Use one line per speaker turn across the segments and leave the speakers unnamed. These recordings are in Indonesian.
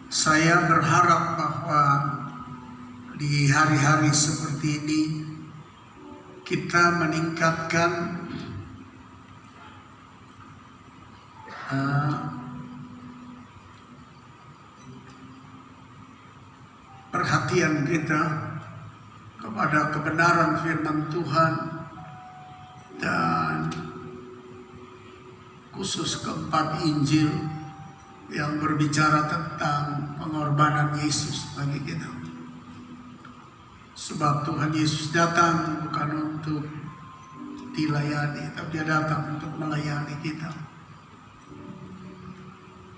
Saya berharap bahwa di hari-hari seperti ini kita meningkatkan perhatian kita kepada kebenaran firman Tuhan dan khusus keempat Injil yang berbicara tentang pengorbanan Yesus bagi kita. Sebab Tuhan Yesus datang bukan untuk dilayani, tapi Dia datang untuk melayani kita.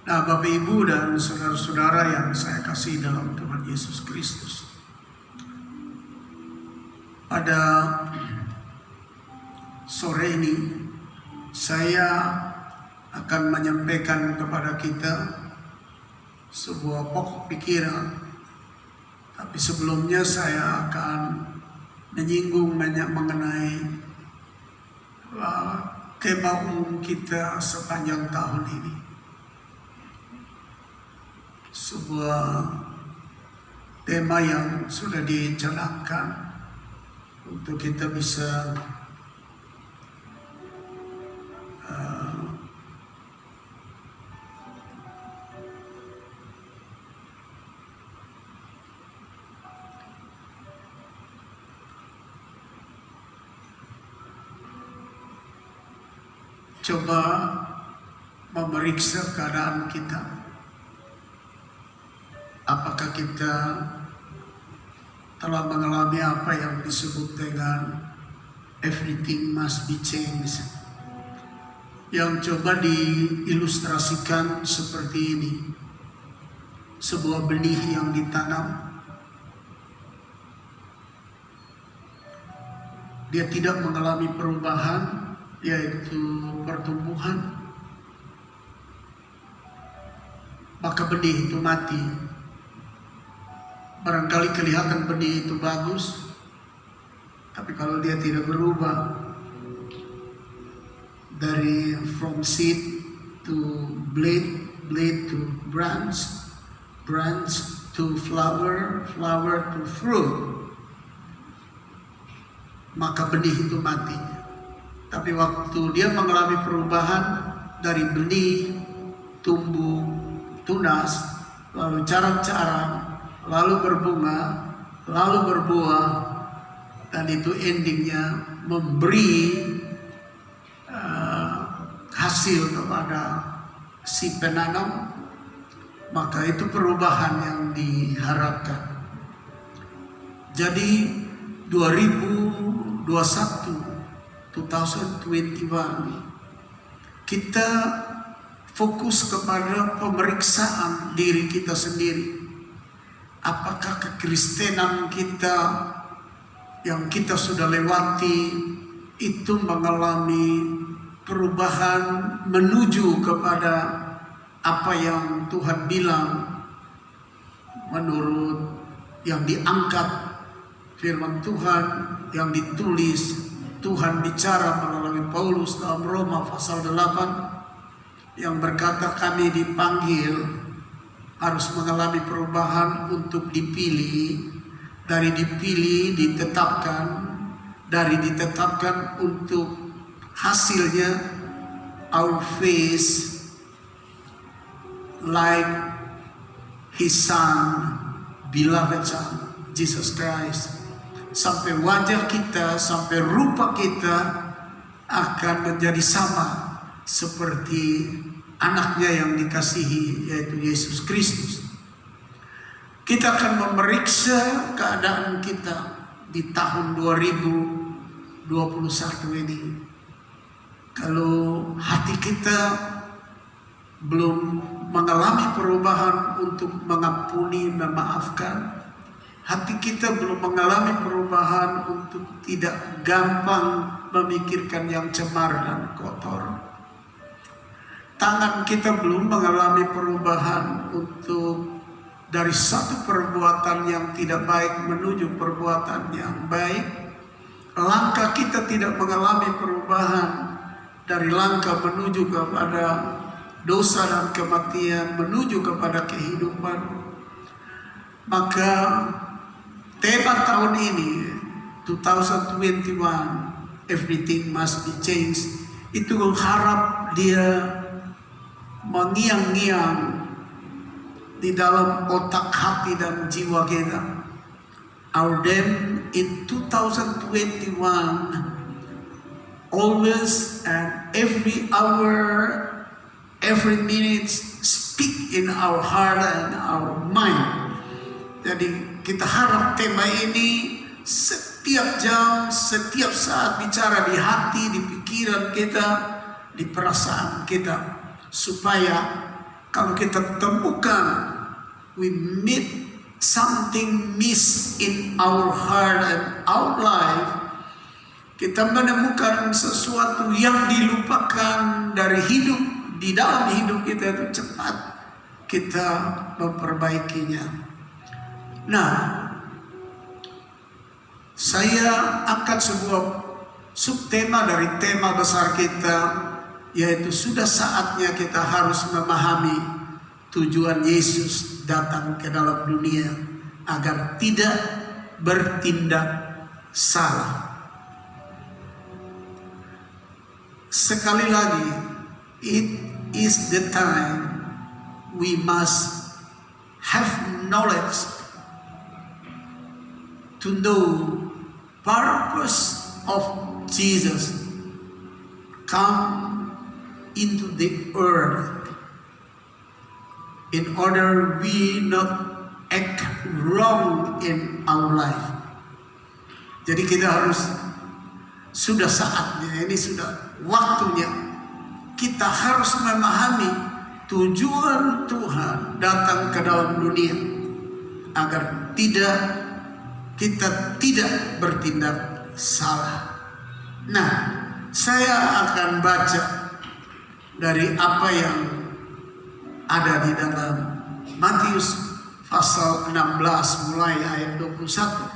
Nah, Bapak Ibu dan saudara-saudara yang saya kasih dalam Tuhan Yesus Kristus, pada sore ini saya akan menyampaikan kepada kita sebuah pokok pikiran. Tapi sebelumnya saya akan menyinggung banyak mengenai tema umum kita sepanjang tahun ini. Sebuah tema yang sudah dicanangkan untuk kita bisa coba memeriksa keadaan kita. Apakah kita telah mengalami apa yang disebut dengan everything must be changed, yang coba diilustrasikan seperti ini. Sebuah benih yang ditanam, dia tidak mengalami perubahan, yaitu pertumbuhan, maka benih itu mati. Barangkali kelihatan benih itu bagus, tapi kalau dia tidak berubah dari from seed to blade, blade to branch, branch to flower, flower to fruit, maka benih itu mati. Tapi waktu dia mengalami perubahan dari benih, tumbuh, tunas, lalu carang-carang, lalu berbunga, lalu berbuah, dan itu endingnya memberi hasil kepada si penanam, maka itu perubahan yang diharapkan. Jadi 2021 kita fokus kepada pemeriksaan diri kita sendiri. Apakah kekristenan kita yang kita sudah lewati itu mengalami perubahan menuju kepada apa yang Tuhan bilang menurut yang diangkat firman Tuhan yang ditulis Tuhan bicara melalui Paulus dalam Roma pasal 8 yang berkata kami dipanggil harus mengalami perubahan untuk dipilih, dari dipilih ditetapkan, dari ditetapkan untuk hasilnya our face like His Son, beloved Son, Jesus Christ. Sampai wajah kita, sampai rupa kita akan menjadi sama seperti anaknya yang dikasihi, yaitu Yesus Kristus. Kita akan memeriksa keadaan kita di tahun 2021 ini. Kalau hati kita belum mengalami perubahan untuk mengampuni, memaafkan, hati kita belum mengalami perubahan untuk tidak gampang memikirkan yang cemar dan kotor. Tangan kita belum mengalami perubahan untuk dari satu perbuatan yang tidak baik menuju perbuatan yang baik. Langkah kita tidak mengalami perubahan dari langkah menuju kepada dosa dan kematian menuju kepada kehidupan. Maka tema tahun ini 2021, everything must be changed, itu mengharap dia mengiang-ngiang di dalam otak, hati, dan jiwa kita. Our aim in 2021, always and every hour, every minute, speak in our heart and our mind. Jadi kita harap tema ini setiap jam, setiap saat bicara di hati, di pikiran kita, di perasaan kita, supaya kalau kita temukan we meet something miss in our heart and our life, kita menemukan sesuatu yang dilupakan dari hidup, di dalam hidup kita, itu cepat kita memperbaikinya. Nah, saya angkat sebuah subtema dari tema besar kita, yaitu sudah saatnya kita harus memahami tujuan Yesus datang ke dalam dunia agar tidak bertindak salah. Sekali lagi, it is the time we must have knowledge to know purpose of Jesus come into the earth in order we not act wrong in our life. Jadi kita harus, sudah saatnya, ini sudah waktunya, kita harus memahami tujuan Tuhan datang ke dalam dunia agar kita tidak bertindak salah. Nah, saya akan baca dari apa yang ada di dalam Matius pasal 16 mulai ayat 21.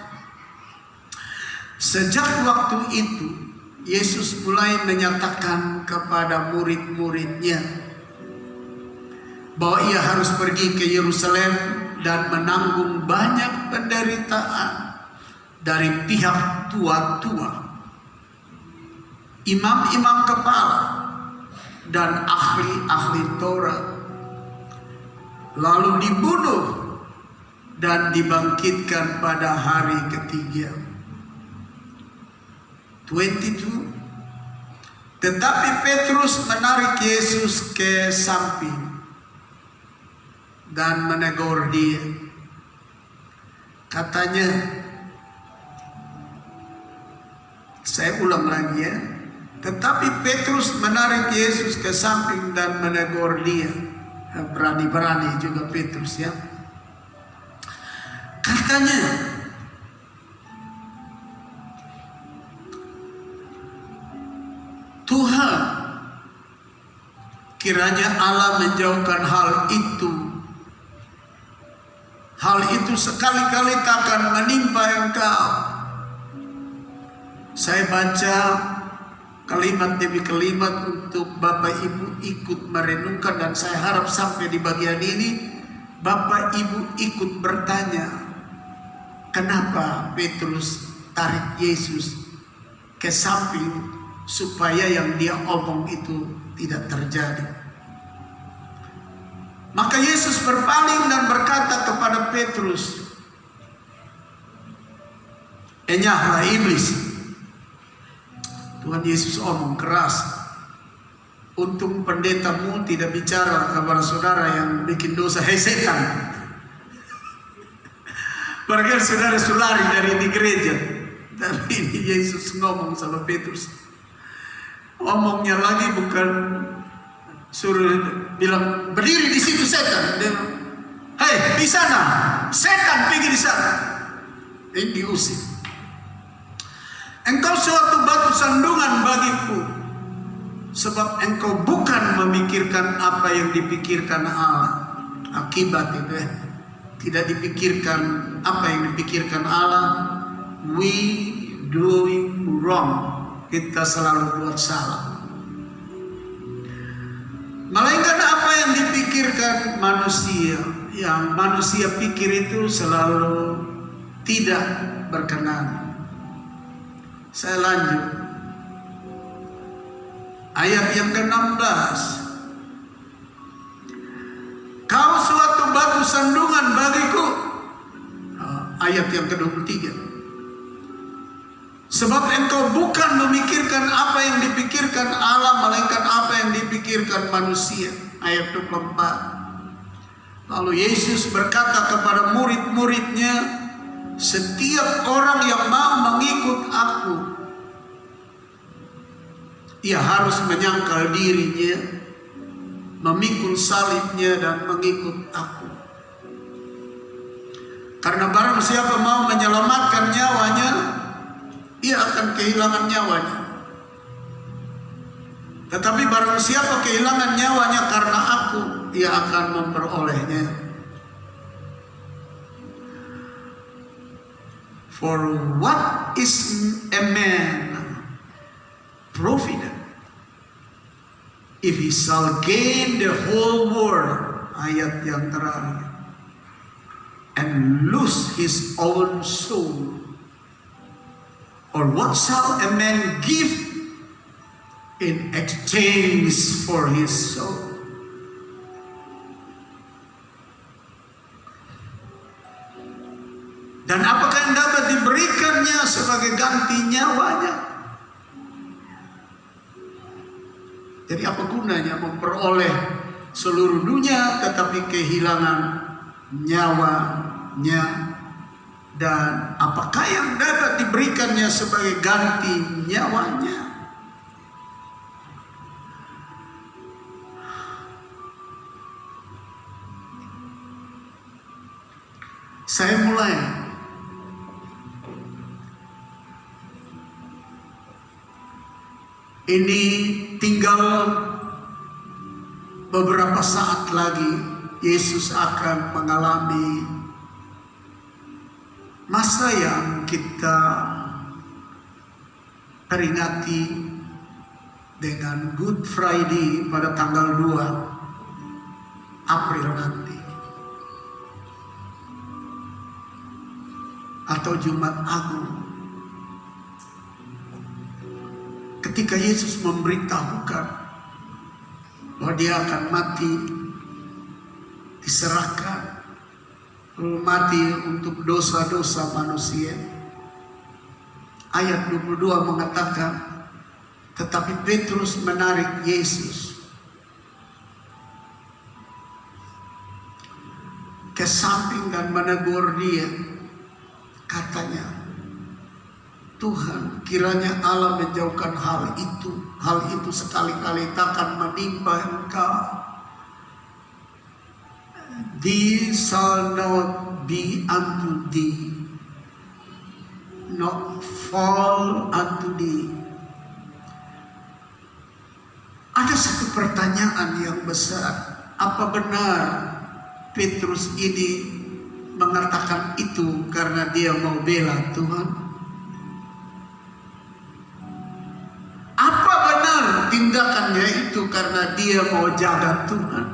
Sejak waktu itu Yesus mulai menyatakan kepada murid-muridnya bahwa ia harus pergi ke Yerusalem dan menanggung banyak penderitaan dari pihak tua-tua, imam-imam kepala, dan ahli-ahli Taurat, lalu dibunuh dan dibangkitkan pada hari ketiga. 22. Tetapi Petrus menarik Yesus ke samping dan menegur dia. Katanya, saya ulang lagi ya. Tetapi Petrus menarik Yesus ke samping dan menegur dia. Berani-berani juga Petrus ya. Katanya, Tuhan, kiranya Allah menjauhkan hal itu. Hal itu sekali-kali takkan menimpa engkau. Saya baca kalimat demi kalimat untuk Bapak Ibu ikut merenungkan, dan saya harap sampai di bagian ini Bapak Ibu ikut bertanya, kenapa Petrus tarik Yesus ke samping supaya yang dia omong itu tidak terjadi. Maka Yesus berpaling dan berkata kepada Petrus, enyahlah iblis. Tuhan Yesus omong keras. Untung pendetamu tidak bicara kepada saudara yang bikin dosa, hei setan. Barangkali saudara lari dari di gereja. Tapi ini Yesus ngomong sama Petrus. Omongnya lagi bukan suruh bilang berdiri di situ setan. Dia, hei di sana, setan pergi di sana. Ini diusir. Engkau suatu batu sandungan bagiku, sebab engkau bukan memikirkan apa yang dipikirkan Allah. Akibat itu tidak dipikirkan apa yang dipikirkan Allah. We doing wrong. Kita selalu buat salah. Melainkan apa memikirkan manusia, yang manusia pikir itu selalu tidak berkenan. Saya lanjut. Ayat yang ke-16. Kau suatu batu sandungan bagiku. Ayat yang ke-23. Sebab engkau bukan memikirkan apa yang dipikirkan Allah, melainkan apa yang dipikirkan manusia. Ayat 24. Lalu Yesus berkata kepada murid-muridnya, setiap orang yang mau mengikut aku, ia harus menyangkal dirinya, memikul salibnya dan mengikut aku. Karena barang siapa mau menyelamatkan nyawanya, ia akan kehilangan nyawanya. Tetapi barang siapa kehilangan nyawanya karena aku, ia akan memperolehnya. For what is a man profited if he shall gain the whole world? Ayat yang terakhir. And lose his own soul. Or what shall a man give in exchange for his soul? Dan apakah yang dapat diberikannya sebagai ganti nyawanya? Jadi apa gunanya memperoleh seluruh dunia tetapi kehilangan nyawanya? Dan apakah yang dapat diberikannya sebagai ganti nyawanya? Saya mulai ini tinggal beberapa saat lagi Yesus akan mengalami masa yang kita peringati dengan Good Friday pada tanggal 2 April nanti, atau Jumat Agung, ketika Yesus memberitahukan bahwa dia akan mati, diserahkan, mati untuk dosa-dosa manusia. Ayat 22 mengatakan, tetapi Petrus menarik Yesus ke samping dan menegur dia. Katanya, Tuhan, kiranya Allah menjauhkan hal itu. Hal itu sekali-kali takkan menimpa engkau. This shall not be unto thee, not fall unto thee. Ada satu pertanyaan yang besar. Apa benar Petrus ini mengatakan itu karena dia mau bela Tuhan? Apa benar tindakannya itu karena dia mau jaga Tuhan?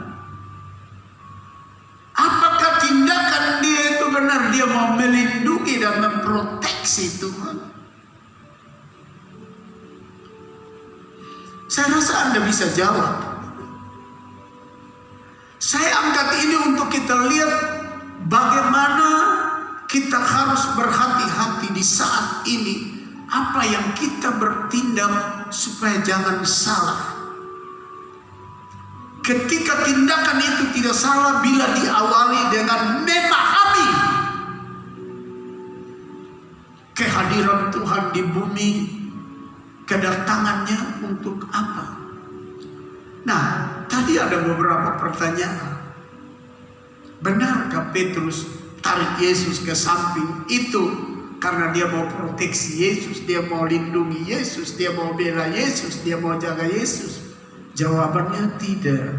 Apakah tindakan dia itu benar dia mau melindungi dan memproteksi Tuhan? Saya rasa Anda bisa jawab. Saya angkat ini untuk kita lihat bagaimana kita harus berhati-hati di saat ini. Apa yang kita bertindak supaya jangan salah. Ketika tindakan itu tidak salah bila diawali dengan memahami kehadiran Tuhan di bumi, kedatangannya untuk apa. Nah, tadi ada beberapa pertanyaan. Benarkah Petrus tarik Yesus ke samping itu karena dia mau proteksi Yesus, dia mau lindungi Yesus, dia mau bela Yesus, dia mau jaga Yesus? Jawabannya tidak.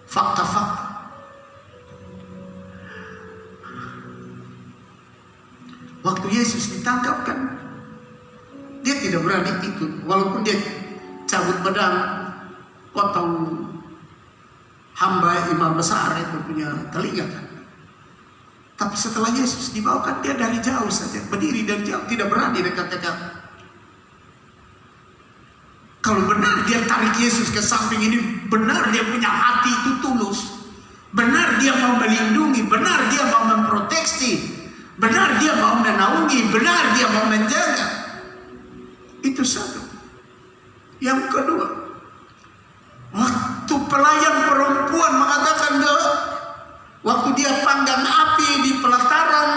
Fakta-fakta. Waktu Yesus ditangkap kan, dia tidak berani ikut. Walaupun dia cabut pedang, potong hamba imam besar itu punya telinga kan. Tapi setelah Yesus dibawakan, dia dari jauh saja, berdiri dari jauh, tidak berani dekat-dekat. Kalau benar dia tarik Yesus ke samping ini, benar dia punya hati itu tulus, benar dia mau melindungi, benar dia mau memproteksi, benar dia mau menaungi, benar dia mau menjaga. Itu satu. Yang kedua, waktu pelayan perempuan mengatakan bahwa waktu dia panggang api di pelataran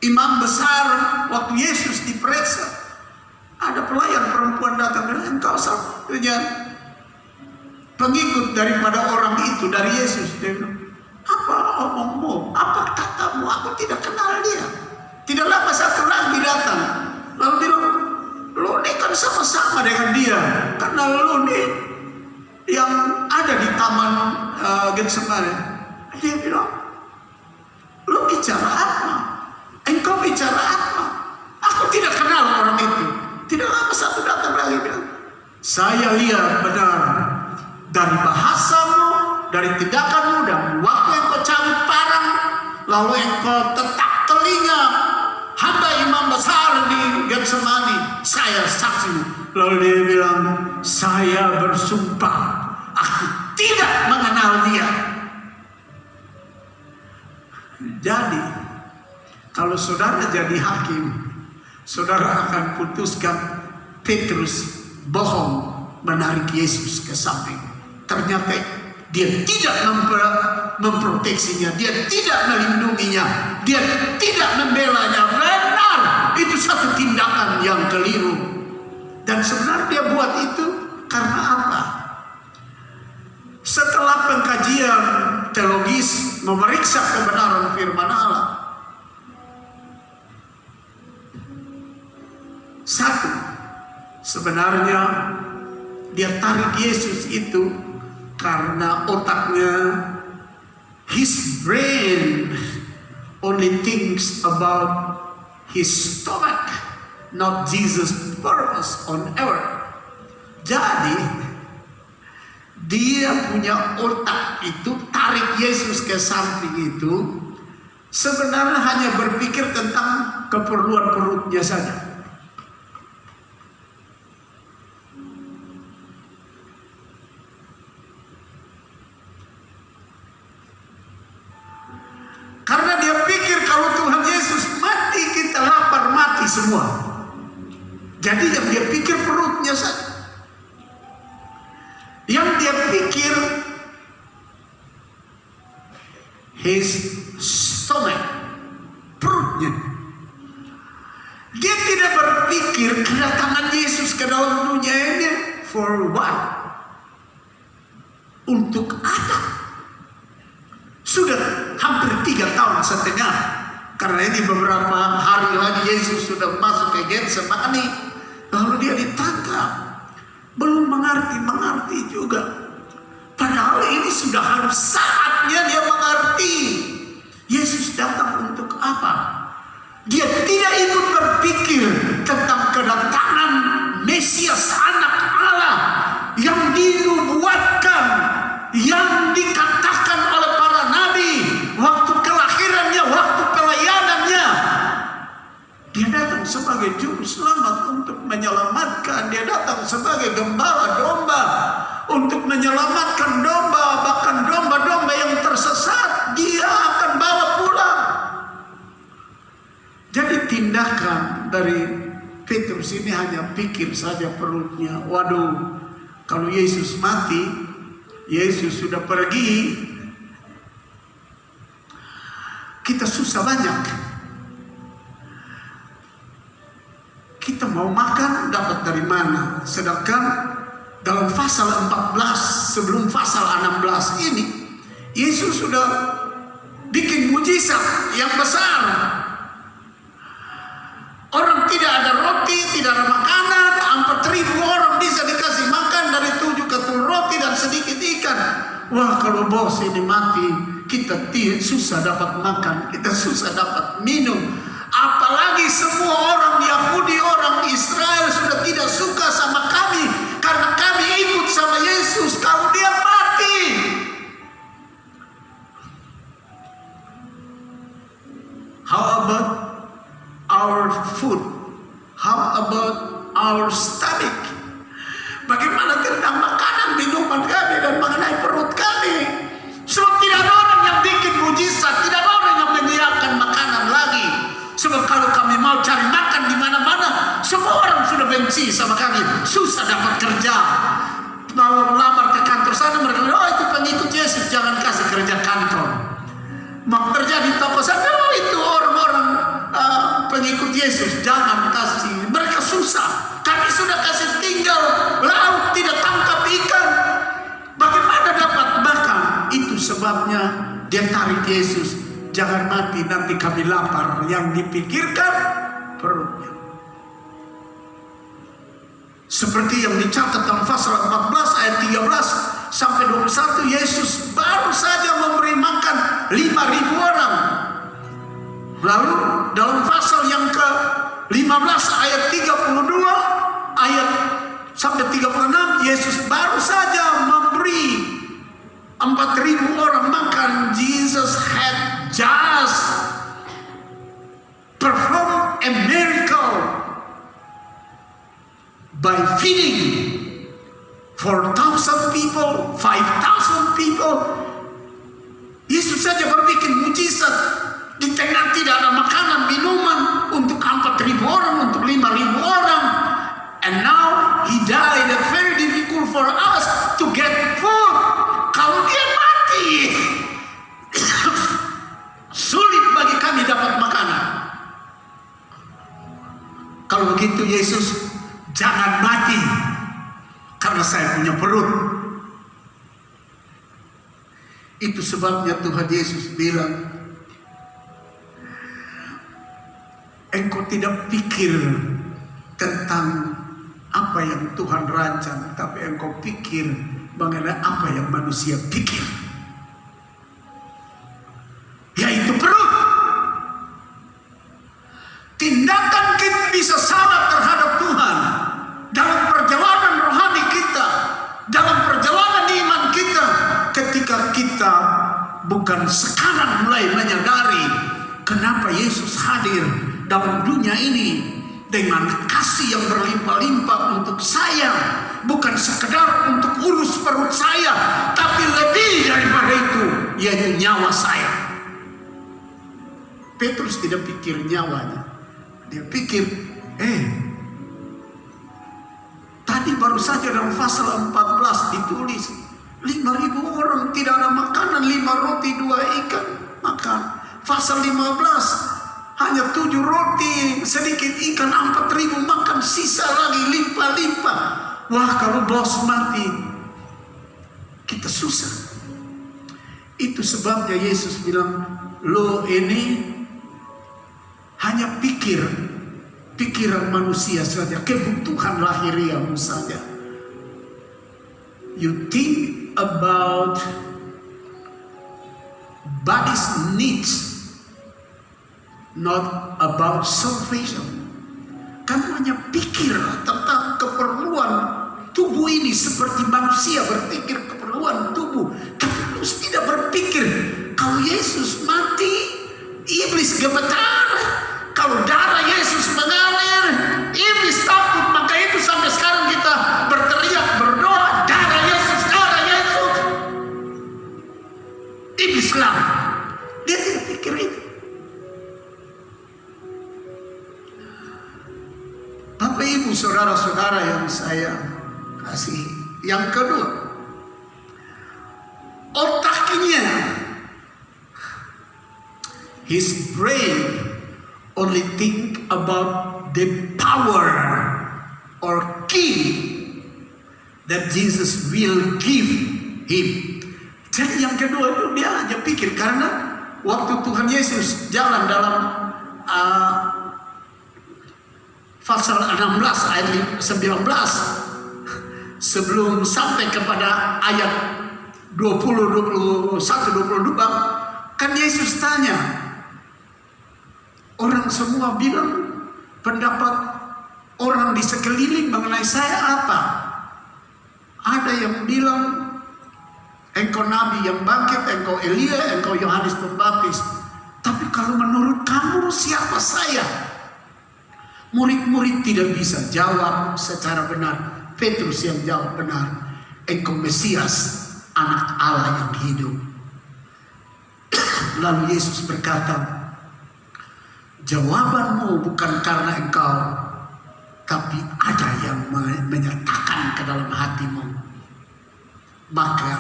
imam besar, waktu Yesus diperiksa, ada pelayan perempuan datang dan engkau satunya pengikut daripada orang itu dari Yesus. Dia bilang, apa omongmu, apa katamu, aku tidak kenal dia. Tidak lama satu lagi datang, lalu bilang, lu ini kan sama-sama dengan dia, karena lu ini yang ada di taman Getsemani. Dia bilang, lu bicara apa? Engkau bicara apa? Aku tidak kenal orang itu. Tidak lama satu datang lagi bilang, saya lihat benar dari bahasamu, dari tindakanmu, dan waktu engkau cabut parang, lalu engkau tetap telinga hamba imam besar di Getsemani, saya saksi. Lalu dia bilang, saya bersumpah aku tidak mengenal dia. Jadi kalau saudara jadi hakim, saudara akan putuskan Petrus bohong menarik Yesus ke samping. Ternyata dia tidak memproteksinya, dia tidak melindunginya, dia tidak membelanya. Benar, itu satu tindakan yang keliru. Dan sebenarnya dia buat itu karena apa? Setelah pengkajian teologis memeriksa kebenaran firman Allah, satu, sebenarnya dia tarik Yesus itu karena otaknya, his brain only thinks about his stomach, not Jesus' purpose on earth. Jadi dia punya otak itu tarik Yesus ke samping itu sebenarnya hanya berpikir tentang keperluan perutnya saja. Karena dia pikir kalau Tuhan Yesus mati, kita lapar mati semua. Jadi yang dia pikir perutnya saja. Yang dia pikir his stomach, perutnya. Dia tidak berpikir kedatangan Yesus ke dalam dunia ini for what? Untuk apa? Sudah hampir 3 tahun setengah. Karena ini beberapa hari lagi Yesus sudah masuk ke Getsemani. Lalu dia ditangkap. Belum mengerti juga. Padahal ini sudah harus saatnya dia mengerti. Yesus datang untuk apa? Dia tidak ikut berpikir tentang kedatangan Mesias anak Allah yang dinubuatkan, yang dikatakan oleh para nabi waktu kelahirannya, waktu pelayanannya. Dia datang sebagai juru selamat untuk menyelamatkan. Dia datang sebagai gembala domba untuk menyelamatkan domba, bahkan domba-domba yang tersesat dia akan bawa pulang. Jadi tindakan dari Petrus ini hanya pikir saja perutnya. Waduh, kalau Yesus mati, Yesus sudah pergi, kita susah banyak. Kita mau makan dapat dari mana? Sedangkan dalam pasal 14 sebelum pasal 16 ini, Yesus sudah bikin mujizat yang besar. Orang tidak ada roti, tidak ada makanan, 4.000 orang bisa dikasih makan dari 7 ketul roti dan sedikit ikan. Wah, kalau bos ini mati, kita susah dapat makan, kita susah dapat minum. Apalagi semua orang Yahudi, orang Israel sudah tidak suka sama kami karena kami ikut sama Yesus. sebabnya dia tarik Yesus. Jangan mati, nanti kami lapar. Yang dipikirkan perutnya. Seperti yang dicatat dalam pasal 14 ayat 13 sampai 21, Yesus baru saja memberi makan 5.000 orang. Lalu dalam pasal yang ke-15 ayat 32 ayat sampai 36, Yesus baru saja memberi 4.000 orang makan. Jesus had just performed a miracle by feeding 4,000 people, 5,000 people. Yesus saja berbikin mujizat. Di tengah tidak ada makanan, minuman untuk 4.000 orang, untuk 5.000 orang. And now he died. It's very difficult for us to get food. Kalau dia mati, sulit bagi kami dapat makanan. Kalau begitu Yesus, jangan mati, karena saya punya perut. Itu sebabnya Tuhan Yesus bilang, engkau tidak pikir tentang apa yang Tuhan rancang, tapi engkau pikir mengenai apa yang manusia pikir, yaitu perut. Tindakan kita bisa sama terhadap Tuhan dalam perjalanan rohani kita, dalam perjalanan iman kita, ketika kita bukan sekarang mulai menyadari kenapa Yesus hadir dalam dunia ini dengan kasih yang berlimpah-limpah untuk saya, bukan sekedar untuk urus perut saya, tapi lebih daripada itu, yaitu nyawa saya. Petrus tidak pikir nyawanya, dia pikir, tadi baru saja dalam pasal 14 ditulis 5.000 orang tidak ada makanan, 5 roti 2 ikan makan. Pasal 15 hanya 7 roti, sedikit ikan, 4.000 makan, sisa lagi limpah-limpah. Wah, kalau bos mati, kita susah. Itu sebabnya Yesus bilang, lo ini hanya pikiran manusia saja, kebutuhan lahiriamu saja. You think about body's needs, not about salvation. Kamu hanya pikir tentang keperluan tubuh ini seperti manusia berpikir keperluan tubuh. Tapi terus tidak berpikir kalau Yesus mati, iblis gemetar. Kalau darah Yesus mengalir, iblis takut. Maka itu sampai sekarang kita berteriak, berdoa, darah Yesus, darah Yesus. Iblis lari. Dia tidak pikir itu. Bapak Ibu saudara-saudara yang saya kasih, yang kedua, otaknya, his brain only think about the power or key that Jesus will give him. Jadi yang kedua itu dia hanya pikir, karena waktu Tuhan Yesus jalan dalam pasal 16 ayat 19, sebelum sampai kepada ayat 20, 21, 22, kan Yesus tanya, orang semua bilang pendapat orang di sekeliling mengenai saya apa? Ada yang bilang engkau nabi yang bangkit, engkau Elia, engkau Yohanes Pembaptis. Tapi kalau menurut kamu siapa saya? Murid-murid tidak bisa jawab secara benar. Petrus yang jawab benar, engkau Mesias, anak Allah yang hidup. Lalu Yesus berkata, jawabanmu bukan karena engkau, tapi ada yang menyatakan ke dalam hatimu. Maka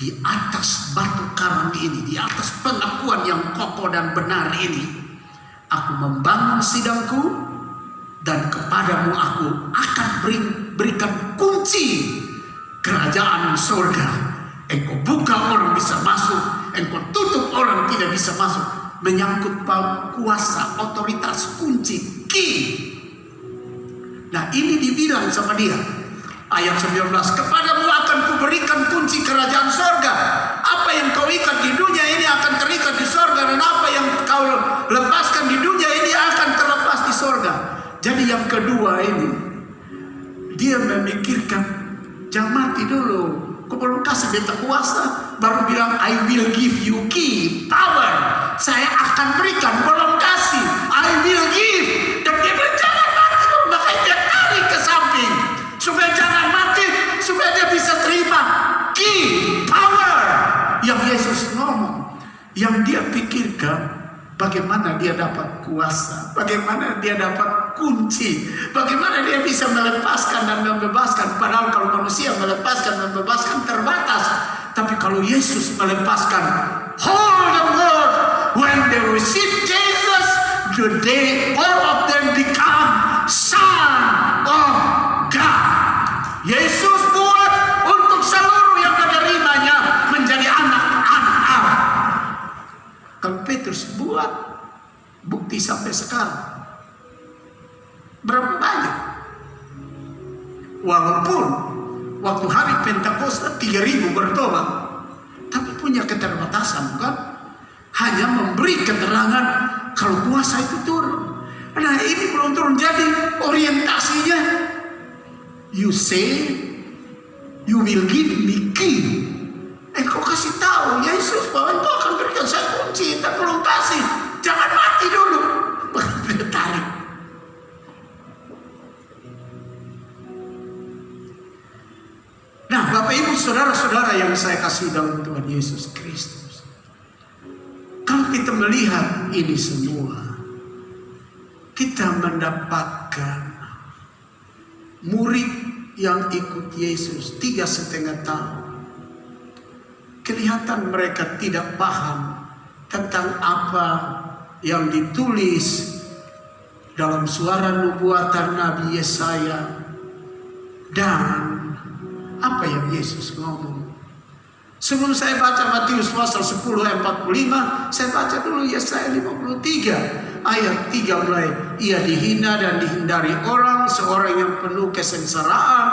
di atas batu karang ini, di atas pengakuan yang kokoh dan benar ini, aku membangun sidangku, dan kepadamu aku akan berikan kunci kerajaan surga. Engkau buka orang bisa masuk, engkau tutup orang tidak bisa masuk. Menyangkut kuasa, otoritas, kunci, key. Nah ini dibilang sama dia. Ayat 19, kepadamu akan kuberikan kunci kerajaan sorga. Apa yang kau ikat di dunia ini akan terikat di sorga, dan apa yang kau lepaskan di dunia ini akan terlepas di sorga. Jadi yang kedua ini, dia memikirkan, jangan mati dulu. Kau belum kasih beta kuasa, baru bilang I will give you key, power. Saya akan berikan, belum kasih, I will give. Dan dia bilang jangan mati dulu, makanya dia tarik ke samping. Supaya jangan mati, supaya dia bisa terima key, power yang Yesus ngomong. Yang dia pikirkan, bagaimana dia dapat kuasa, bagaimana dia dapat kunci, bagaimana dia bisa melepaskan dan membebaskan. Padahal kalau manusia melepaskan dan membebaskan terbatas, tapi kalau Yesus melepaskan, whole the world, when they receive Jesus, all of them become son of God. Yesus buat untuk seluruh yang menerimanya menjadi anak-anak Allah. Kalau Petrus buat, bukti sampai sekarang berapa banyak? Walaupun waktu hari Pentakosta 3.000 bertobat, tapi punya keterbatasan, bukan? Hanya memberi keterangan kalau kuasa itu turun. Nah ini belum turun, jadi orientasinya, you say you will give me key. Engkau kasih tahu Yesus bahwa engkau akan berikan saya kunci, tapi belum kasih. Jangan mati dulu. Tarik. Nah, Bapak Ibu saudara-saudara yang saya kasih dalam Tuhan Yesus Kristus, kalau kita melihat ini semua, kita mendapatkan murid yang ikut Yesus 3,5 tahun. Kelihatan mereka tidak paham tentang apa yang ditulis dalam suara nubuatan Nabi Yesaya dan apa yang Yesus ngomong. Sebelum saya baca Matius pasal 10 ayat 45, saya baca dulu Yesaya 53 ayat 3 mulai. Ia dihina dan dihindari orang, seorang yang penuh kesengsaraan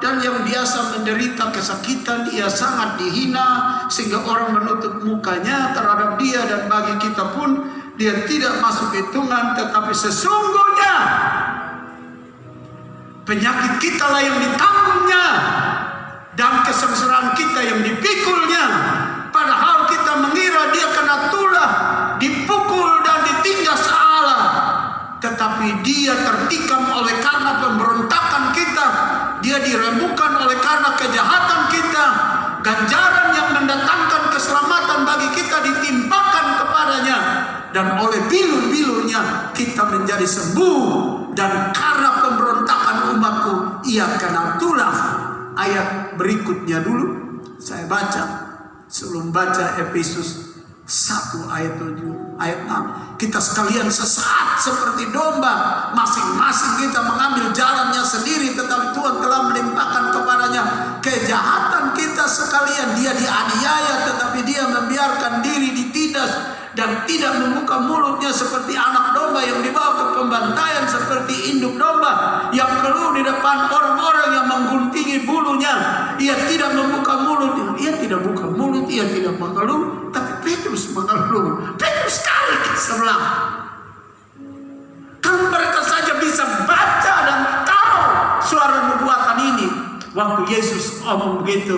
dan yang biasa menderita kesakitan. Ia sangat dihina sehingga orang menutup mukanya terhadap dia, dan bagi kita pun dia tidak masuk hitungan. Tetapi sesungguhnya penyakit kita lah yang ditanggungnya dan kesengsaraan kita yang dipikulnya. Padahal kita mengira dia kena tulah, dipukul dan ditindas Allah. Tetapi dia tertikam oleh karena pemberontakan kita, dia diremukkan oleh karena kejahatan kita. Ganjaran yang mendatangkan keselamatan bagi kita ditimpakan kepadanya, dan oleh bilur-bilurnya kita menjadi sembuh. Dan karena pemberontakan umatku ia kena tulah. Ayat berikutnya dulu saya baca, sebelum baca Efesus 1 ayat 7 ayat 6. Kita sekalian sesaat seperti domba, masing-masing kita mengambil jalannya sendiri, tetapi Tuhan telah melimpahkan kepadanya kejahatan kita sekalian. Dia dianiaya, tetapi dia membiarkan diri ditindas dan tidak membuka mulutnya seperti anak domba yang dibawa ke pembantaian, seperti induk domba yang keluh di depan orang-orang yang mengguntingi bulunya. Ia tidak membuka mulutnya, ia tidak buka mulut, ia tidak mengeluh. Tapi Petrus mengeluh, Petrus tarik ke sebelah. Kalau mereka saja bisa baca dan tahu suara nubuatan ini, waktu Yesus omong begitu,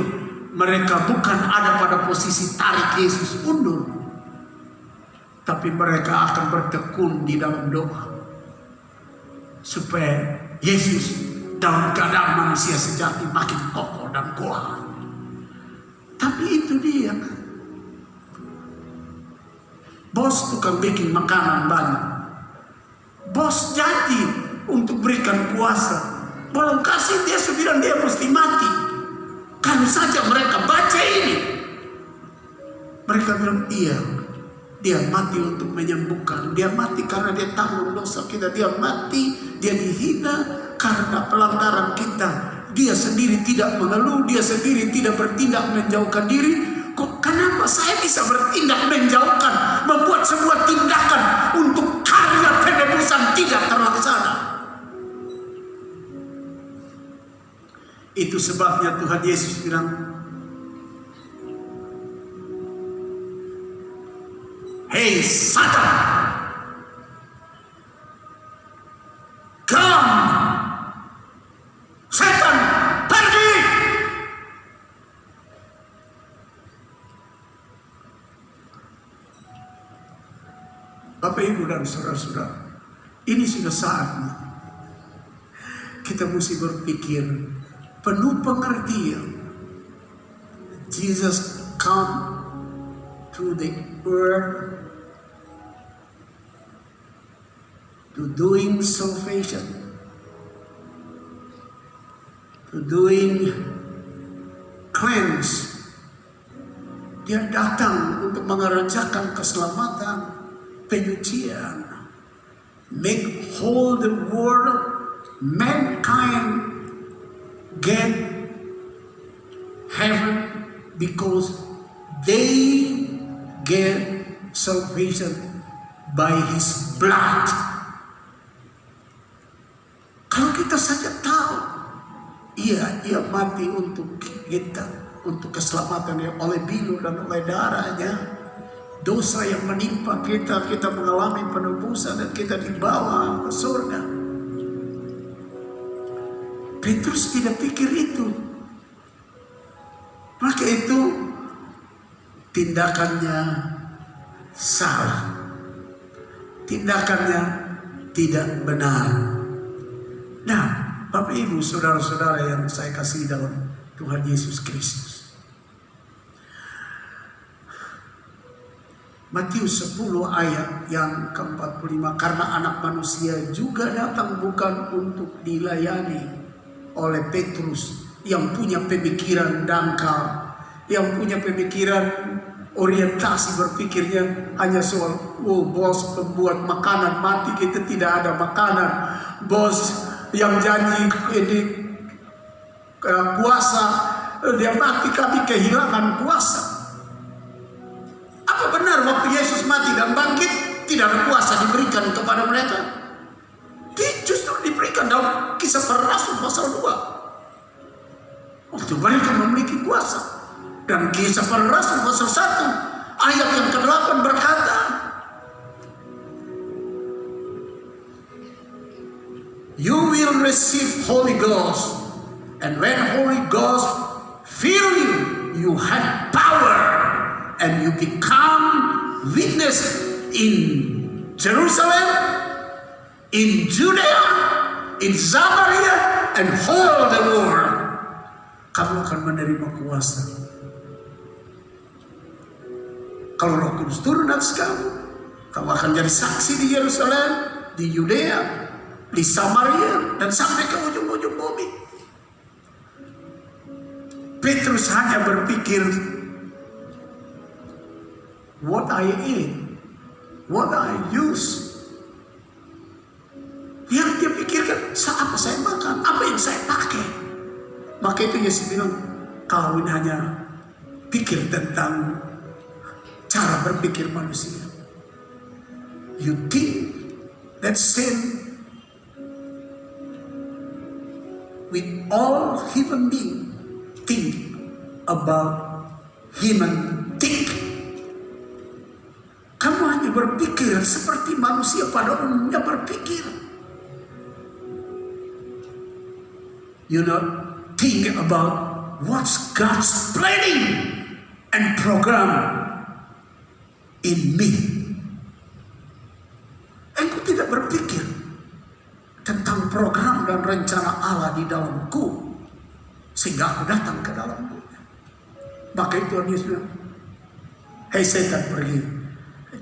mereka bukan ada pada posisi tarik Yesus undur, tapi mereka akan bertekun di dalam doa supaya Yesus dalam keadaan manusia sejati makin kokoh dan kuat. Tapi itu dia, bos tukang bikin makanan banyak, bos janji untuk berikan kuasa, belum kasih dia bilang dia mesti mati. Kalau saja mereka baca ini, mereka bilang iya, dia mati untuk menyembuhkan. Dia mati karena dia tanggung dosa kita. Dia mati, dia dihina karena pelanggaran kita. dia sendiri tidak mengeluh, dia sendiri tidak bertindak menjauhkan diri. Kok kenapa saya bisa bertindak menjauhkan, membuat sebuah tindakan untuk karya penebusan tidak terlaksana? Itu sebabnya Tuhan Yesus bilang, "Hei Satan, come! Setan, pergi!" Bapak, Ibu, dan saudara-saudara, ini sudah saatnya kita mesti berpikir penuh pengertian. Jesus come to the earth to doing salvation, to doing cleanse. Dia datang untuk mengerjakan keselamatan, penyucian, make whole the world, mankind get heaven because they get salvation by His blood. Kalau kita saja tahu, ia mati untuk kita, untuk keselamatan oleh binu dan oleh darahnya. Dosa yang menimpa kita, kita mengalami penebusan dan kita dibawa ke surga. Petrus tidak pikir itu. Maka itu tindakannya salah. Tindakannya tidak benar. Nah, Bapak, Ibu, saudara-saudara yang saya kasih dalam Tuhan Yesus Kristus, Matius 10 ayat yang ke-45, karena anak manusia juga datang bukan untuk dilayani oleh Petrus yang punya pemikiran dangkal, yang punya pemikiran orientasi berpikirnya hanya soal, oh bos pembuat makanan mati, kita tidak ada makanan. Bos yang janji ini kuasa, dia mati, kami kehilangan kuasa. Apa benar waktu Yesus mati dan bangkit tidak ada kuasa diberikan kepada mereka? Justru diberikan dalam Kisah Para Rasul pasal 2. Waktu mereka memiliki kuasa. Dan Kisah Para Rasul pasal 1 ayat yang ke-8 berkata, "You will receive Holy Ghost, and when Holy Ghost fill you, you have power. And you become witness in Jerusalem, in Judea, in Samaria, and all the world." Kamu akan menerima kuasa. Kalau Roh Kudus turun atas kamu akan jadi saksi di Yerusalem, di Yudea, di Samaria, dan sampai ke ujung-ujung bumi. Petrus hanya berpikir, what I eat, what I use. Yang dia pikirkan, apa saya makan, apa yang saya pakai. Maka itu Yesus bilang, kawin hanya pikir tentang cara berpikir manusia. You think that sin with all human beings think about human thinking. Kamu hanya berpikir seperti manusia pada umumnya berpikir. You not think about what's God's planning and program in me. Engkau tidak berpikir tentang program dan rencana Allah di dalamku, sehingga aku datang ke dalammu. Maka itu Yesus bilang, "Hei setan, pergi."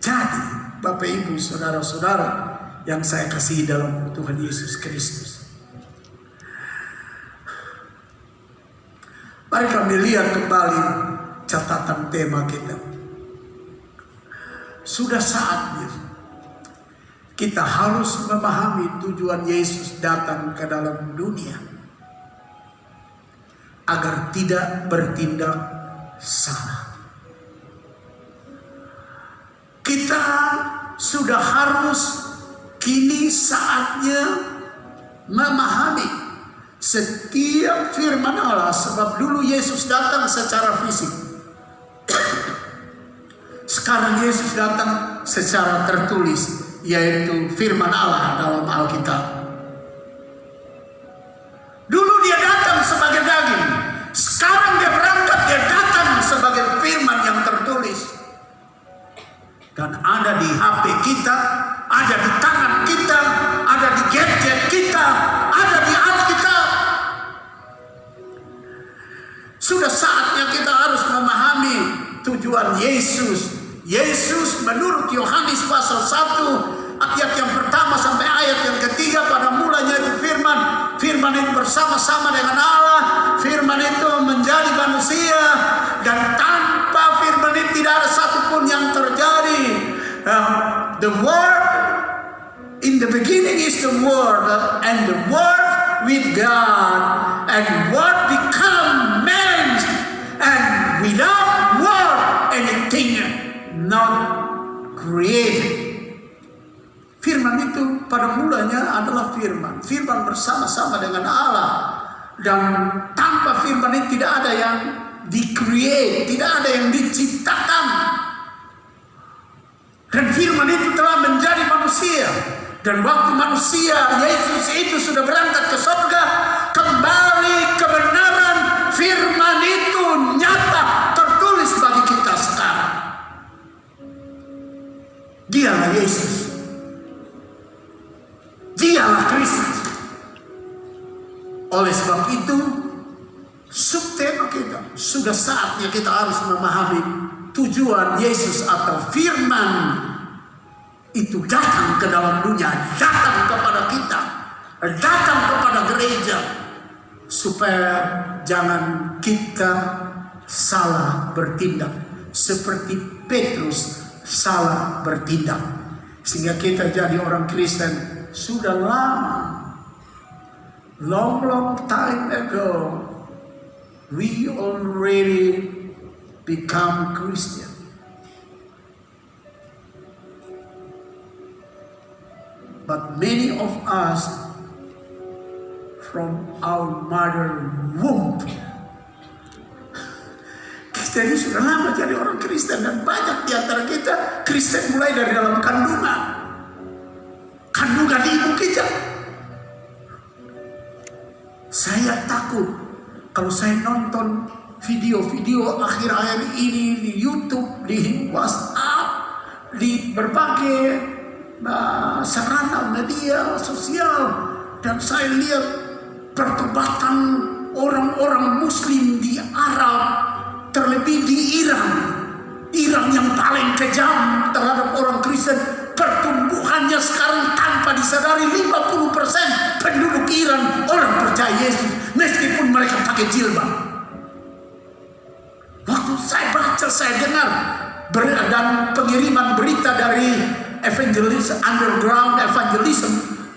Jadi, Bapak, Ibu, saudara-saudara yang saya kasihi dalam Tuhan Yesus Kristus, mari kami lihat kembali catatan tema kita. Sudah saatnya kita harus memahami tujuan Yesus datang ke dalam dunia. agar tidak bertindak salah. Kita sudah harus kini saatnya memahami setiap firman Allah, sebab dulu Yesus datang secara fisik. Sekarang Yesus datang secara tertulis, yaitu firman Allah dalam Alkitab. Dulu dia datang sebagai daging, sekarang dia berangkat, dia datang sebagai firman yang tertulis. Dan ada di HP kita, ada di tangan kita, ada di gadget kita, ada di Alkitab. Sudah saatnya kita harus memahami tujuan Yesus. Yesus menurut Yohanes pasal 1 ayat yang pertama sampai ayat yang ketiga, pada mulanya itu firman. Firman itu bersama-sama dengan Allah. Firman itu menjadi manusia, dan tanpa firman itu tidak ada satupun yang terjadi. The word, in the beginning is the word, and the word with God, and word become man, and without word anything not created. Firman itu pada mulanya adalah firman. Firman bersama-sama dengan Allah. Dan tanpa firman itu tidak ada yang di-create, tidak ada yang diciptakan. Dan firman itu telah menjadi manusia. Dan waktu manusia, Yesus itu sudah berangkat ke surga, kembali kebenaran firman itu nyata tertulis bagi kita sekarang. Dialah Yesus. Dialah Kristus. Oleh sebab itu, subtema kita, sudah saatnya kita harus memahami tujuan Yesus atau firman itu datang ke dalam dunia, datang kepada kita, datang kepada gereja, supaya jangan kita salah bertindak seperti Petrus salah bertindak, sehingga kita jadi orang Kristen sudah lama. Long time ago we already become Christian. But many of us from our mother womb, kita ini sudah lama jadi orang Kristen, dan banyak di antara kita Kristen mulai dari dalam kandungan ibu kita. Saya takut kalau saya nonton video-video akhir-akhir ini di YouTube, di WhatsApp, di berbagai sarana media sosial, dan saya lihat pertobatan orang-orang Muslim di Arab, terlebih di Iran yang paling kejam terhadap orang Kristen. Pertumbuhannya sekarang tanpa disadari 50% penduduk Iran orang percaya Yesus, meskipun mereka pakai jilbab. Waktu saya baca, saya dengar dan pengiriman berita dari evangelism, underground evangelism,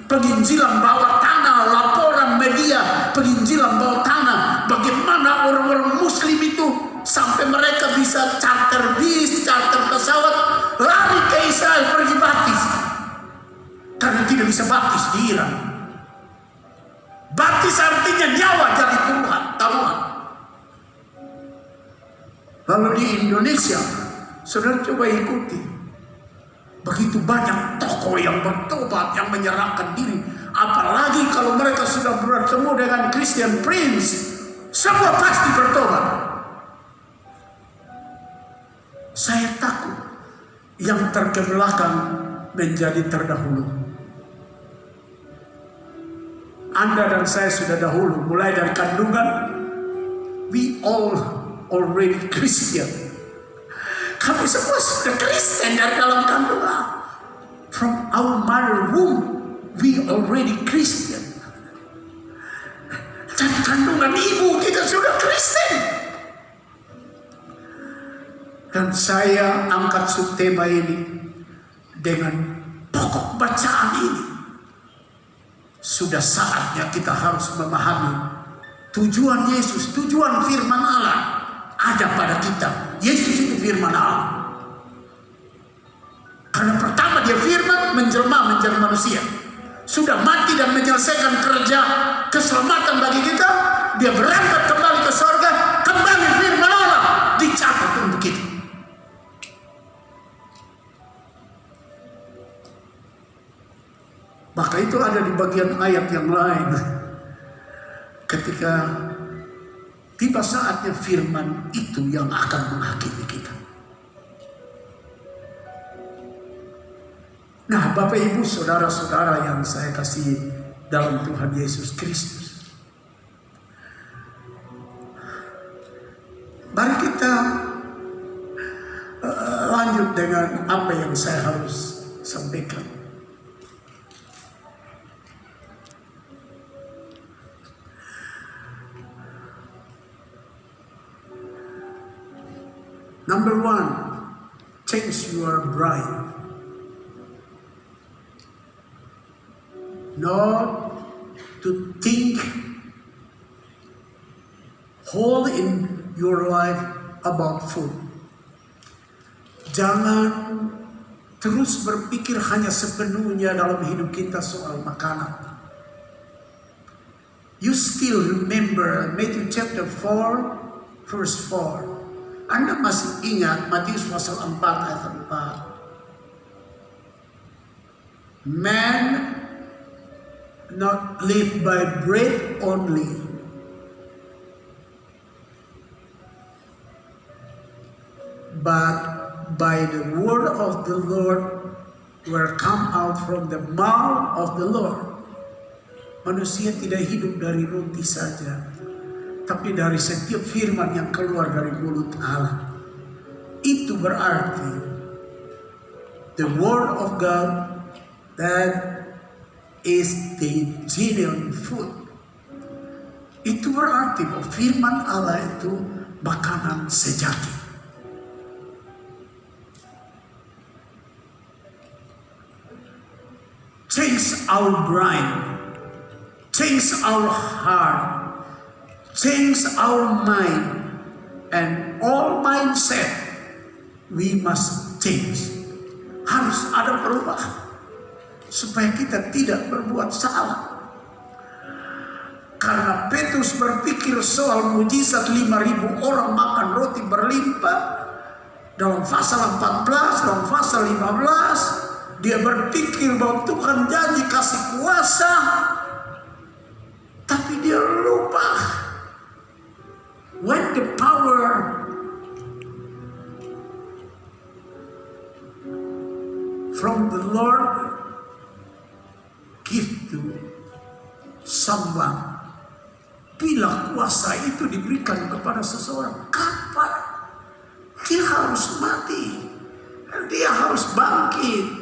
penginjilan bawah tanah, laporan media penginjilan bawah tanah, bagaimana orang-orang Muslim itu sampai mereka bisa charter bis, charter pesawat, lari ke Israel pergi baptis, karena tidak bisa baptis di Iran. Baptis artinya nyawa jadi taruhan. Lalu di Indonesia, saudara coba ikuti, begitu banyak tokoh yang bertobat, yang menyerahkan diri. Apalagi kalau mereka sudah bertemu dengan Christian Prince, semua pasti bertobat. Saya takut yang terkebelakang menjadi terdahulu. Anda dan saya sudah dahulu, mulai dari kandungan, we all already Christian. Kami semua sudah Kristen dari dalam kandungan. From our mother womb, we already Christian. Dari kandungan ibu kita sudah Kristen. Dan saya angkat subtema ini dengan pokok bacaan ini. Sudah saatnya kita harus memahami Tujuan Yesus, tujuan firman Allah ada pada kita. Yesus itu firman Allah. Karena pertama dia firman menjelma menjadi manusia. Sudah mati dan menyelesaikan kerja keselamatan bagi kita. Dia berangkat kembali ke surga. Kembali firman Allah dicatat untuk kita. Maka itu ada di bagian ayat yang lain. Ketika tiba saatnya firman itu yang akan menghakimi kita. Nah, Bapak Ibu, saudara-saudara yang saya kasih dalam Tuhan Yesus Kristus. Mari kita lanjut dengan apa yang saya harus sampaikan. Number one, change your bride. Not to think whole in your life about food. Jangan terus berpikir hanya sepenuhnya dalam hidup kita soal makanan. You still remember Matthew chapter 4 verse 4. Anda masih ingat Matius pasal 4 ayat 4. Man not live by bread only, but by the word of the Lord will come out from the mouth of the Lord. Manusia tidak hidup dari roti saja, tapi dari setiap firman yang keluar dari mulut Allah. Itu berarti the word of God that is the genuine food. Itu berarti bahwa firman Allah itu makanan sejati. Change our brain, change our heart, change our mind, and all mindset we must change. Harus ada perubahan supaya kita tidak berbuat salah. Karena Petrus berpikir soal mujizat 5.000 orang makan roti berlimpah dalam pasal 14, dalam pasal 15. Dia berpikir bahwa Tuhan janji kasih kuasa, tapi dia lupa. When the power from the Lord give to someone, bila kuasa itu diberikan kepada seseorang, kapan? Dia harus mati, dia harus bangkit.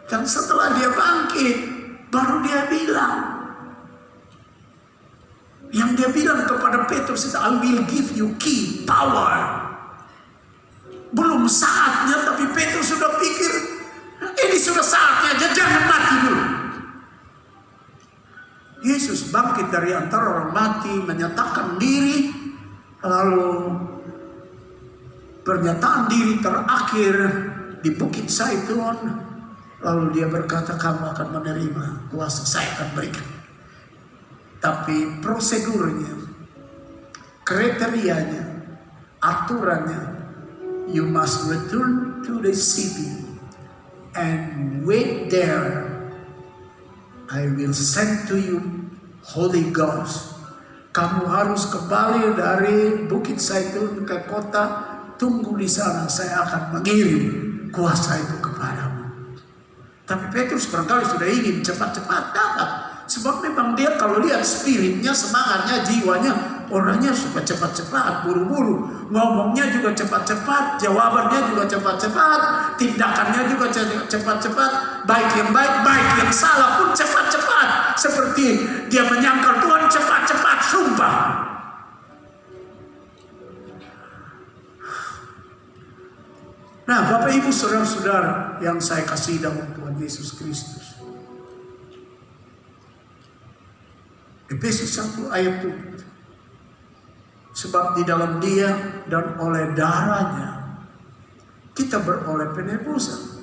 Dan setelah dia bangkit, baru dia bilang. Yang dia bilang kepada Petrus itu, I will give you key, power. Belum saatnya, tapi Petrus sudah pikir, ini sudah saatnya, jangan mati dulu. Yesus bangkit dari antara orang mati, menyatakan diri, lalu pernyataan diri terakhir di Bukit Zaitun. Lalu dia berkata, kamu akan menerima kuasa, saya akan berikan. Tapi prosedurnya, kriterianya, aturannya, you must return to the city and wait there. I will send to you Holy Ghost. Kamu harus kembali dari Bukit Zaitun ke kota, tunggu di sana, saya akan mengirim kuasa itu kepadamu. Tapi Petrus barangkali sudah ingin cepat-cepat dapat. Sebab memang dia kalau lihat spiritnya, semangatnya, jiwanya, orangnya suka cepat-cepat, buru-buru. Ngomongnya juga cepat-cepat, jawabannya juga cepat-cepat, tindakannya juga cepat-cepat. Baik yang baik, baik yang salah pun cepat-cepat. Seperti dia menyangkal Tuhan cepat-cepat, sumpah. Nah, Bapak Ibu saudara-saudara yang saya kasih dalam Tuhan Yesus Kristus. Efesus 1 ayat 7. Sebab di dalam Dia dan oleh darahnya kita beroleh penebusan.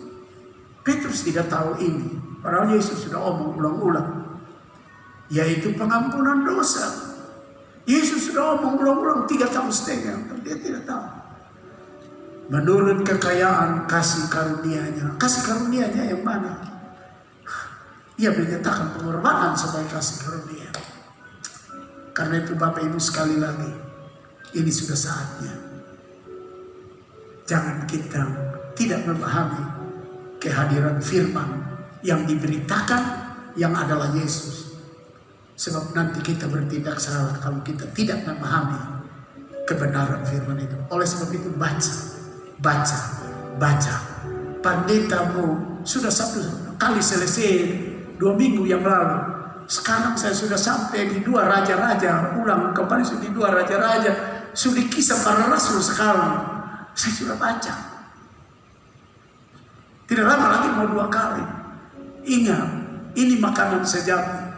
Petrus tidak tahu ini, padahal Yesus sudah omong ulang-ulang, yaitu pengampunan dosa. Yesus sudah omong ulang-ulang 3,5 tahun, tapi dia tidak tahu. Menurut kekayaan kasih karunia-Nya yang mana? Ia menyatakan pengorbanan sebagai kasih karunia. Karena itu Bapak Ibu sekali lagi, ini sudah saatnya. Jangan kita tidak memahami kehadiran firman yang diberitakan yang adalah Yesus. Sebab nanti kita bertindak salah kalau kita tidak memahami kebenaran firman itu. Oleh sebab itu baca. Pendetamu sudah 1 kali selesai 2 minggu yang lalu. Sekarang saya sudah sampai di 2 raja-raja, ulang kembali di 2 raja-raja, sudah kisah para rasul sekarang. Saya sudah baca. Tidak lama lagi mau 2 kali. Ingat, ini makanan sejati.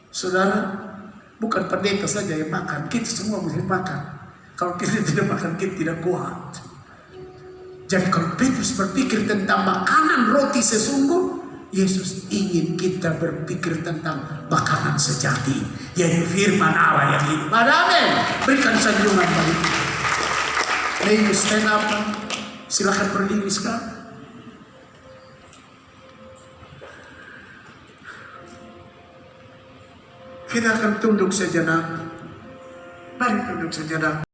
Saudara, bukan pendeta saja yang makan, kita semua mesti makan. Kalau kita tidak makan, kita tidak kuat. Jadi kalau Petrus berpikir tentang makanan roti sesungguh, Yesus ingin kita berpikir tentang makanan sejati, yaitu firman Allah yang hidup. Amin. Berikan sanjungan bagi kita. May you stand up. Silakan berdiri sekarang. Kita akan tunduk sejenak. Mari tunduk sejenak.